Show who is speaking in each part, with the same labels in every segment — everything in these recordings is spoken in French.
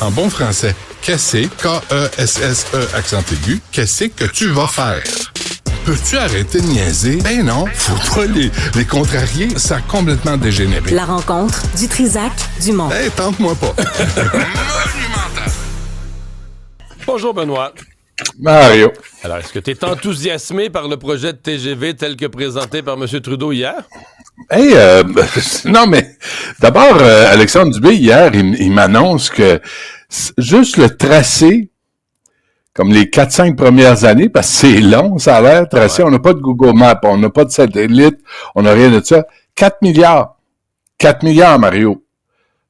Speaker 1: En bon français, qu'est-ce K-E-S-S-E accent aigu, qu'est-ce que tu vas faire? Peux-tu arrêter de niaiser? Ben non, faut pas les contrarier, ça a complètement dégénéré.
Speaker 2: La rencontre du Trisac Dumont.
Speaker 1: Hey, tente-moi pas. Monumental.
Speaker 3: Bonjour Benoît.
Speaker 4: Mario.
Speaker 3: Alors, est-ce que tu es enthousiasmé par le projet de TGV tel que présenté par M. Trudeau hier?
Speaker 4: Hey, non, mais d'abord, Alexandre Dubé, hier, il m'annonce que juste le tracé, comme les 4-5 premières années, parce que c'est long, ça a l'air tracé, on n'a pas de Google Maps, on n'a pas de satellite, on n'a rien de ça. 4 milliards. 4 milliards, Mario.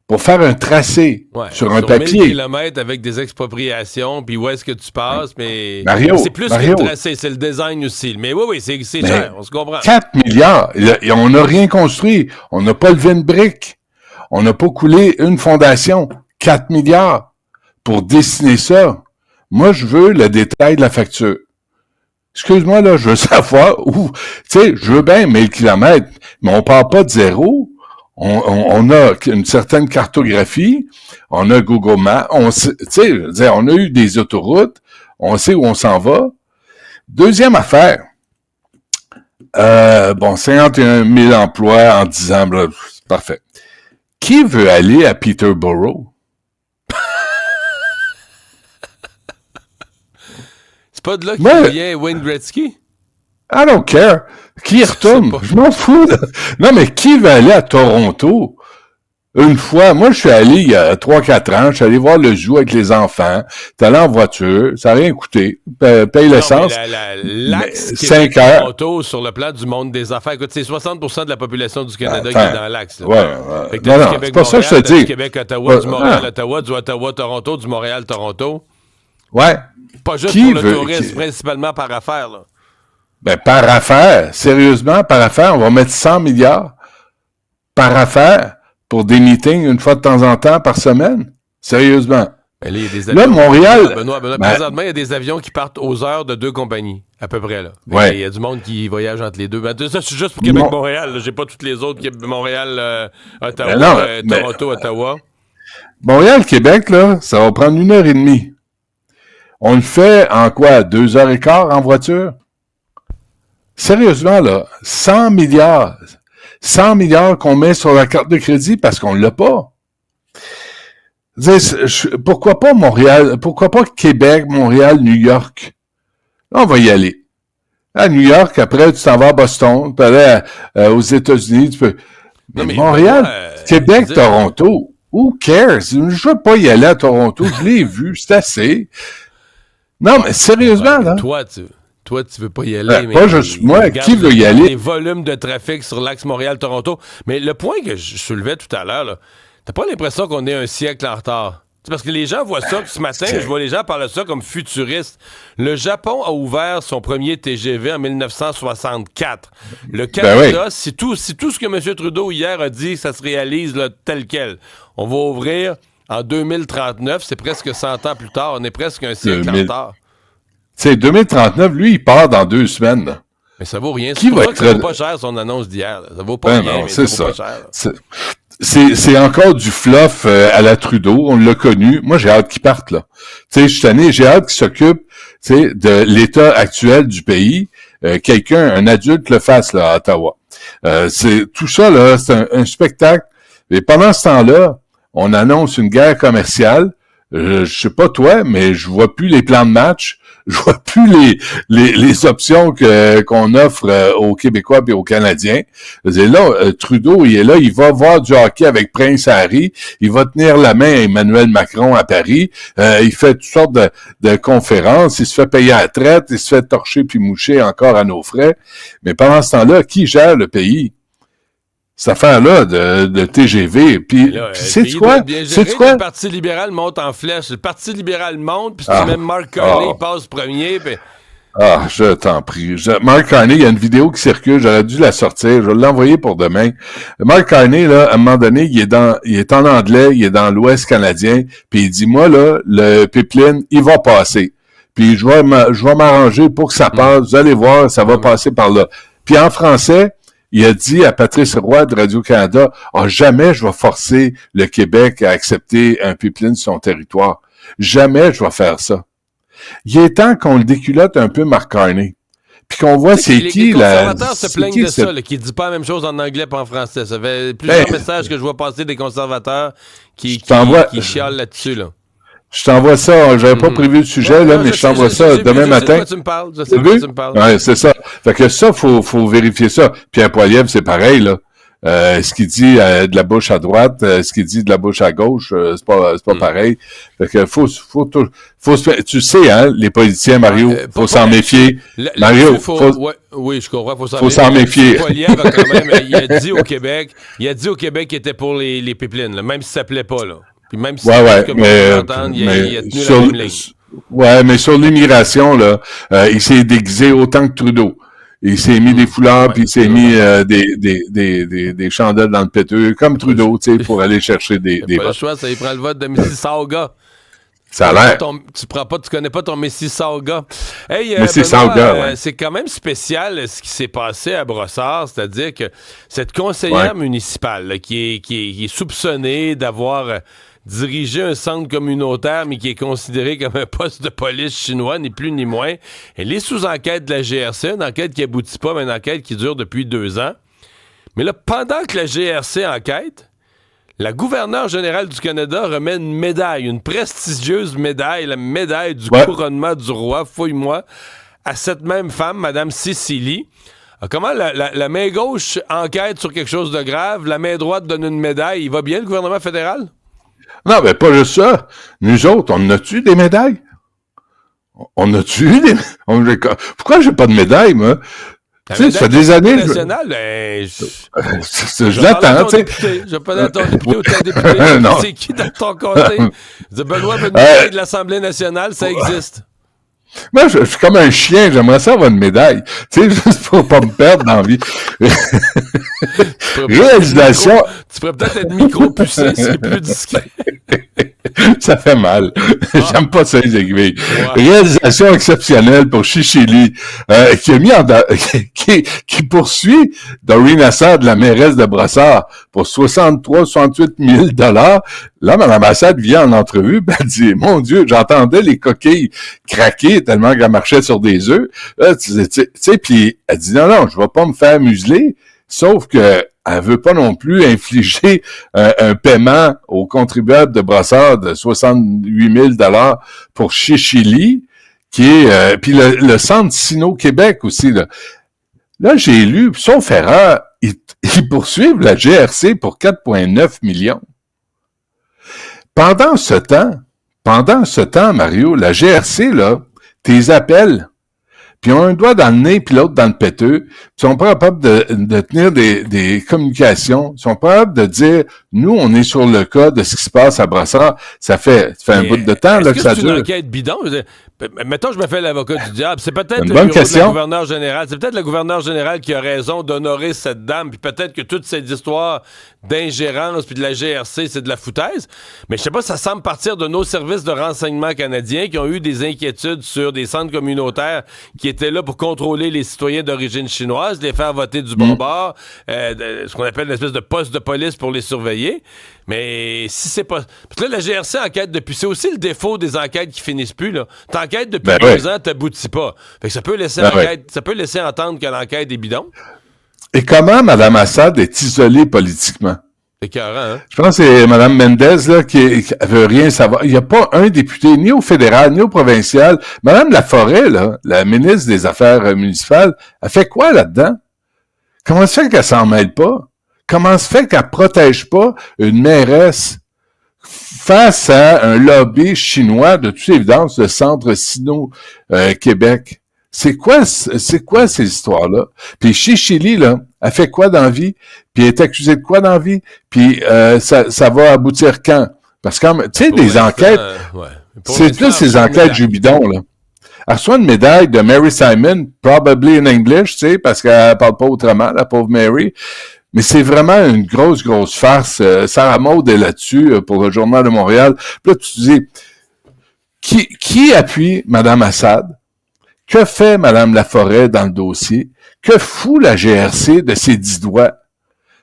Speaker 4: Pour faire un tracé sur un papier.
Speaker 3: 1000 kilomètres avec des expropriations, puis où est-ce que tu passes, mais
Speaker 4: Mario,
Speaker 3: c'est plus que le tracé, c'est le design aussi. Mais oui, c'est cher, on se comprend.
Speaker 4: 4 milliards, et on n'a rien construit, on n'a pas levé une brique, on n'a pas coulé une fondation. 4 milliards pour dessiner ça. Moi, je veux le détail de la facture. Excuse-moi, là, je veux savoir où, tu sais, je veux bien 1000 kilomètres, mais on part pas de zéro. On a une certaine cartographie, on a Google Maps, on sait, tu sais, on a eu des autoroutes, on sait où on s'en va. Deuxième affaire, 51 000 emplois en 10 ans, là, c'est parfait. Qui veut aller à Peterborough?
Speaker 3: C'est pas de là qu'il vient Wayne Gretzky?
Speaker 4: I don't care. Qui y retourne? Je m'en fous. Non, mais qui veut aller à Toronto? Une fois, moi, je suis allé il y a 3-4 ans, je suis allé voir le zoo avec les enfants. T'es allé en voiture, ça n'a rien coûté. Paye l'essence.
Speaker 3: L'axe
Speaker 4: 5 heures.
Speaker 3: Toronto, sur le plan du monde des affaires, écoute, c'est 60% de la population du Canada qui est dans l'axe.
Speaker 4: Ouais.
Speaker 3: Non,
Speaker 4: c'est pas ça que je te dis.
Speaker 3: Du Québec-Ottawa, du Montréal-Ottawa, du Ottawa-Toronto, du Montréal-Toronto.
Speaker 4: Ouais.
Speaker 3: Pas juste pour le tourisme, principalement par affaire, là.
Speaker 4: Ben, par affaire, sérieusement, par affaire, on va mettre 100 milliards par affaire pour des meetings une fois de temps en temps par semaine. Sérieusement.
Speaker 3: Ben là, il y a des avions.
Speaker 4: Là, Montréal.
Speaker 3: Benoît, présentement, il y a des avions qui partent aux heures de 2 compagnies, à peu près, là.
Speaker 4: Ouais.
Speaker 3: Il y a du monde qui voyage entre les deux. Ben, ça, c'est juste pour Québec-Montréal, là. J'ai pas toutes les autres. Montréal, Ottawa, Toronto, Ottawa.
Speaker 4: Montréal-Québec, là, ça va prendre 1h30. On le fait en quoi? 2h15 en voiture? Sérieusement, là, 100 milliards. 100 milliards qu'on met sur la carte de crédit parce qu'on l'a pas. Pourquoi pas Montréal? Pourquoi pas Québec, Montréal, New York? Là, on va y aller. À New York, après, tu t'en vas à Boston, tu aller aux États-Unis, tu peux... Mais Montréal, Québec, Toronto, who cares? Je veux pas y aller à Toronto, je l'ai vu, c'est assez. Non, mais sérieusement, là.
Speaker 3: Toi, tu veux pas y aller. Mais
Speaker 4: pas juste moi. Qui veut y aller?
Speaker 3: Les volumes de trafic sur l'axe Montréal-Toronto. Mais le point que je soulevais tout à l'heure, là, t'as pas l'impression qu'on est un siècle en retard? C'est parce que les gens voient ça. Ce matin, je vois les gens parler de ça comme futuristes. Le Japon a ouvert son premier TGV en 1964. Le Canada, si tout ce que M. Trudeau hier a dit, ça se réalise là, tel quel. On va ouvrir en 2039. C'est presque 100 ans plus tard. On est presque un siècle en retard.
Speaker 4: Tu sais, 2039, lui, il part dans 2 semaines. Là.
Speaker 3: Mais ça vaut rien. C'est pour ça que ça vaut pas cher, son annonce d'hier. Ça vaut pas rien,
Speaker 4: non,
Speaker 3: mais ça vaut pas cher.
Speaker 4: C'est encore du fluff à la Trudeau. On l'a connu. Moi, j'ai hâte qu'il parte, là. Tu sais, je suis tanné. J'ai hâte qu'il s'occupe, tu sais, de l'état actuel du pays. Un adulte le fasse, là, à Ottawa. Tout ça, là, c'est un spectacle. Et pendant ce temps-là, on annonce une guerre commerciale. Je sais pas toi, mais je vois plus les plans de match. Je vois plus les options qu'on offre aux Québécois et aux Canadiens. Là, Trudeau, il est là, il va voir du hockey avec Prince Harry, il va tenir la main à Emmanuel Macron à Paris, il fait toutes sortes de conférences, il se fait payer à la traite, il se fait torcher puis moucher encore à nos frais. Mais pendant ce temps-là, qui gère le pays? Cette affaire-là de TGV, puis sais-tu quoi?
Speaker 3: Le Parti libéral monte en flèche. Le Parti libéral monte, puis même Mark Carney passe premier. Pis...
Speaker 4: je t'en prie. Mark Carney, il y a une vidéo qui circule, j'aurais dû la sortir, je vais l'envoyer pour demain. Mark Carney, là, à un moment donné, il est en anglais, il est dans l'Ouest canadien, puis il dit, moi, là, le pipeline, il va passer. Puis je vais m'arranger pour que ça passe, vous allez voir, ça va passer par là. Puis en français, Il a dit à Patrice Roy de Radio-Canada, jamais je vais forcer le Québec à accepter un pipeline sur son territoire. Jamais je vais faire ça. Il est temps qu'on le déculotte un peu, Mark Carney. Puis qu'on voit c'est qui la...
Speaker 3: Les conservateurs se plaignent de ça, là, qui ne dit pas la même chose en anglais et en français. Ça fait plusieurs messages que je vois passer des conservateurs qui chialent là-dessus, là.
Speaker 4: Je t'envoie ça. J'avais pas prévu le sujet, mais je t'envoie ça demain matin.
Speaker 3: Je sais de quoi tu me parles.
Speaker 4: Ouais, c'est ça. Fait que ça, faut vérifier ça. Pierre Poilievre, c'est pareil, là. Ce qu'il dit de la bouche à droite, ce qu'il dit de la bouche à gauche, c'est pas pareil. Fait que tu sais, hein, les politiciens, Mario, faut s'en méfier. Mario,
Speaker 3: oui, je comprends,
Speaker 4: faut s'en méfier.
Speaker 3: Poilievre a quand même, il a dit au Québec qu'il était pour les pipelines, là, même si ça plaît pas, là. Puis même si il a tenu la même ligne.
Speaker 4: Ouais, mais sur l'immigration, là, il s'est déguisé autant que Trudeau. Il s'est mis des foulards, puis il s'est mis des chandelles dans le péteux, comme Trudeau, tu sais, pour aller chercher des
Speaker 3: votes. Pas le choix, ça, il prend le vote de Mississauga.
Speaker 4: Ça a l'air.
Speaker 3: Tu connais pas ton Mississauga. Hey,
Speaker 4: Mississauga,
Speaker 3: c'est quand même spécial ce qui s'est passé à Brossard, c'est-à-dire que cette conseillère municipale là, qui est soupçonnée d'avoir dirigé un centre communautaire, mais qui est considéré comme un poste de police chinois, ni plus ni moins. Elle est sous enquête de la GRC, une enquête qui aboutit pas, mais une enquête qui dure depuis 2 ans. Mais là, pendant que la GRC enquête, la gouverneure générale du Canada remet une médaille, une prestigieuse médaille, la médaille du couronnement du roi, fouille-moi, à cette même femme, Mme Cicely. Comment la main gauche enquête sur quelque chose de grave, la main droite donne une médaille. Il va bien, le gouvernement fédéral?
Speaker 4: Non, mais pas juste ça. Nous autres, on a-tu des médailles? On a-tu des... Pourquoi j'ai pas de médaille, moi? Tu sais, ça fait des années... Je l'attends, tu sais.
Speaker 3: Je vais pas à ton député ou ta députée. C'est qui dans ton comté? Benoît veut une médaille de l'Assemblée nationale, ça existe.
Speaker 4: Moi, je suis comme un chien, j'aimerais ça avoir une médaille. Tu sais, juste pour pas me perdre dans la vie. Réalisation...
Speaker 3: Tu pourrais peut-être être micro-pucé, c'est plus discret.
Speaker 4: Ça fait mal. J'aime pas ça, les aiguilles. Ouais. Réalisation exceptionnelle pour Chichili, qui a mis qui poursuit Doreen Assad, la mairesse de Brossard, pour 68 000 $. Là, Mme Assad vient en entrevue, elle dit, mon Dieu, j'entendais les coquilles craquer tellement qu'elle marchait sur des œufs. Tu sais, puis elle dit, non, je vais pas me faire museler, sauf que elle veut pas non plus infliger un paiement aux contribuables de Brossard de 68 000 $ pour Chichili, qui est puis le centre Sino-Québec aussi. Là j'ai lu, sauf erreur, ils poursuivent la GRC pour 4,9 millions. Pendant ce temps, Mario, la GRC, là, tes appels, puis ils ont un doigt dans le nez puis l'autre dans le péteux, ils sont pas capables de tenir des communications, ils sont pas capables de dire, nous, on est sur le cas de ce qui se passe à Brossard, ça fait un bout de temps là, que ça dure.
Speaker 3: C'est une enquête bidon? Mettons, je me fais l'avocat du diable. C'est peut-être le bureau de la gouverneure générale. C'est peut-être la gouverneure générale qui a raison d'honorer cette dame, puis peut-être que toute cette histoire d'ingérence puis de la GRC, c'est de la foutaise. Mais je sais pas, ça semble partir de nos services de renseignement canadiens qui ont eu des inquiétudes sur des centres communautaires qui étaient là pour contrôler les citoyens d'origine chinoise, les faire voter du bon bord, ce qu'on appelle une espèce de poste de police pour les surveiller. Mais si c'est pas... Parce que là, la GRC enquête depuis... C'est aussi le défaut des enquêtes qui finissent plus, là. T'enquêtes depuis 2 ans, t'aboutis pas. Fait que ça peut laisser ça peut laisser entendre que l'enquête est bidon.
Speaker 4: Et comment Mme Assad est isolée politiquement?
Speaker 3: C'est écœurant, hein?
Speaker 4: Je pense que c'est Mme Mendez, là, qui veut rien savoir. Il n'y a pas un député, ni au fédéral, ni au provincial. Mme Laforêt, là, la ministre des Affaires municipales, elle fait quoi là-dedans? Comment se fait qu'elle s'en mêle pas? Comment se fait qu'elle protège pas une mairesse face à un lobby chinois, de toute évidence, le centre Sino-Québec? C'est quoi ces histoires-là? Puis Chichili, là, elle fait quoi dans la vie? Puis elle est accusée de quoi dans la vie? Puis ça va aboutir quand? Parce que, tu sais, des enquêtes, c'est plus ces enquêtes du bidon, là. Elle reçoit une médaille de Mary Simon, probably in English, tu sais, parce qu'elle parle pas autrement, la pauvre Mary. Mais c'est vraiment une grosse farce. Sarah Maud est là-dessus pour le Journal de Montréal. Puis là, tu te dis, qui appuie Mme Assad? Que fait Mme Laforêt dans le dossier? Que fout la GRC de ses 10 doigts?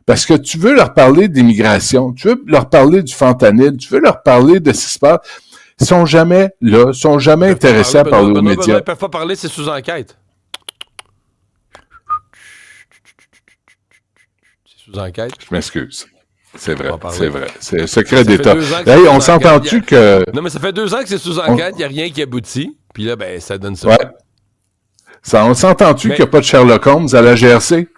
Speaker 4: Parce que tu veux leur parler d'immigration, tu veux leur parler du fentanyl, tu veux leur parler de ce qui se passe. Ils sont jamais là, ils sont jamais intéressés à parler aux médias.
Speaker 3: Ils peuvent pas parler, c'est sous enquête. C'est sous enquête.
Speaker 4: Je m'excuse. C'est vrai,
Speaker 3: parler.
Speaker 4: c'est vrai. C'est secret d'État.
Speaker 3: Hey,
Speaker 4: on s'entend-tu que...
Speaker 3: Non, mais ça fait 2 ans que c'est sous enquête, il n'y a rien qui aboutit. Puis là, ben, ça donne ça.
Speaker 4: Ouais. On s'entend-tu qu'il n'y a pas de Sherlock Holmes à la GRC?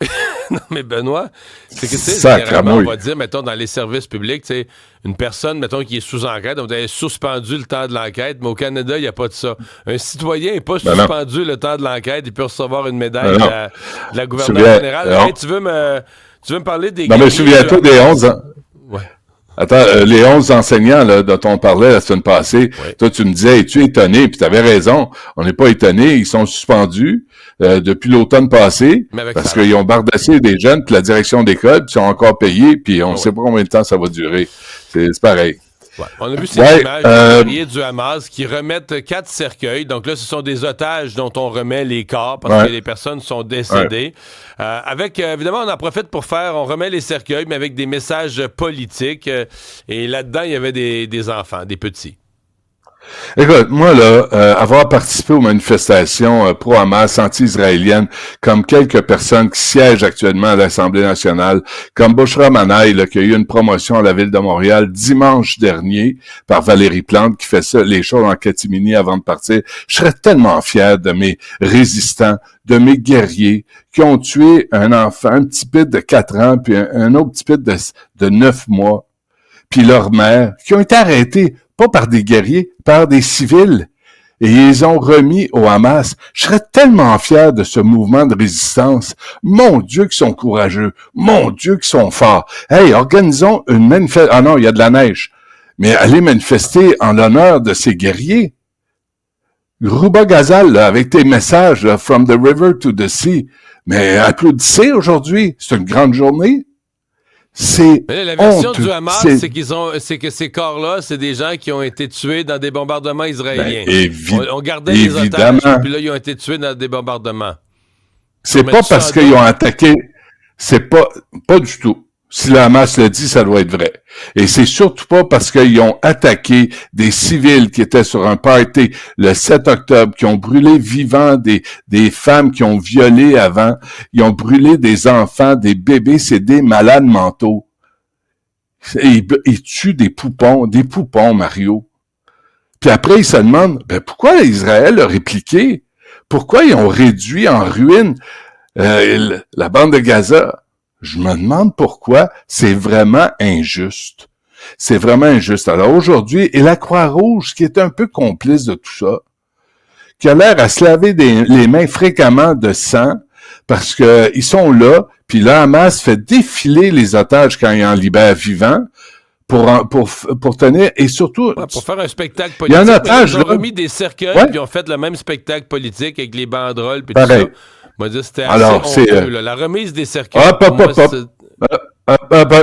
Speaker 3: Non, mais Benoît, c'est que, tu sais,
Speaker 4: Sacramouille.
Speaker 3: on va dire, mettons, dans les services publics, tu sais, une personne, mettons, qui est sous enquête, on va dire suspendu le temps de l'enquête, mais au Canada, il n'y a pas de ça. Un citoyen n'est pas suspendu le temps de l'enquête, il peut recevoir une médaille de la gouverneure générale. Hey, tu veux me parler des...
Speaker 4: Non, mais souviens-toi des 11 ans.
Speaker 3: Ouais.
Speaker 4: Attends, les 11 enseignants là, dont on parlait la semaine passée, toi, tu me disais, es-tu étonné? Puis tu avais raison. On n'est pas étonné. Ils sont suspendus depuis l'automne passé parce qu'ils ont bardassé des jeunes, puis la direction d'école, puis ils sont encore payés, puis on ne sait pas combien de temps ça va durer. C'est pareil.
Speaker 3: Ouais. On a vu ces images des guerriers du Hamas qui remettent 4 cercueils. Donc là, ce sont des otages dont on remet les corps parce que les personnes sont décédées. Avec, évidemment, on en profite pour on remet les cercueils, mais avec des messages politiques. Et là-dedans, il y avait des enfants, des petits.
Speaker 4: Écoute, moi, là, avoir participé aux manifestations pro-Hamas, anti-israéliennes, comme quelques personnes qui siègent actuellement à l'Assemblée nationale, comme Bouchra Manaï, là, qui a eu une promotion à la Ville de Montréal dimanche dernier par Valérie Plante, qui fait ça, les choses en catimini avant de partir, je serais tellement fier de mes résistants, de mes guerriers, qui ont tué un enfant, un petit pit de 4 ans, puis un autre petit pit de 9 mois, puis leur mère, qui ont été arrêtés pas par des guerriers, par des civils. Et ils ont remis au Hamas. Je serais tellement fier de ce mouvement de résistance. Mon Dieu qu'ils sont courageux. Mon Dieu qu'ils sont forts. Hey, organisons une manifestation. Ah non, il y a de la neige. Mais allez manifester en l'honneur de ces guerriers. Rouba Ghazal, là, avec tes messages, là, From the river to the sea. Mais applaudissez aujourd'hui. C'est une grande journée.
Speaker 3: Mais là, la version du Hamas, c'est que ces corps-là, c'est des gens qui ont été tués dans des bombardements israéliens. On gardait les otages, puis là, ils ont été tués dans des bombardements.
Speaker 4: C'est pas parce qu'ils ont attaqué, c'est pas du tout. Si le Hamas le dit, ça doit être vrai. Et c'est surtout pas parce qu'ils ont attaqué des civils qui étaient sur un party le 7 octobre, qui ont brûlé vivants des femmes qui ont violé avant, ils ont brûlé des enfants, des bébés, c'est des malades mentaux. Ils tuent des poupons, Mario. Puis après, ils se demandent, pourquoi Israël a répliqué? Pourquoi ils ont réduit en ruine la bande de Gaza? Je me demande pourquoi. C'est vraiment injuste. C'est vraiment injuste. Alors aujourd'hui, et la Croix-Rouge, qui est un peu complice de tout ça, qui a l'air à se laver les mains fréquemment de sang, parce que ils sont là, puis le Hamas fait défiler les otages quand il en libère vivants, pour tenir, et surtout...
Speaker 3: pour faire un spectacle politique.
Speaker 4: Il y a un otage,
Speaker 3: ils ont remis des cercueils, puis ils ont fait le même spectacle politique avec les banderoles, puis tout ça. Moi, c'était assez honteux, là. La remise des cercueils.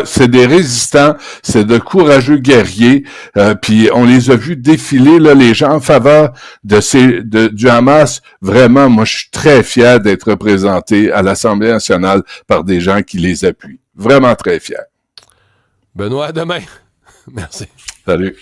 Speaker 4: C'est des résistants, c'est de courageux guerriers, puis on les a vus défiler, là, les gens en faveur du Hamas. Vraiment, moi, je suis très fier d'être représenté à l'Assemblée nationale par des gens qui les appuient. Vraiment très fier.
Speaker 3: Benoît, à demain. Merci.
Speaker 4: Salut.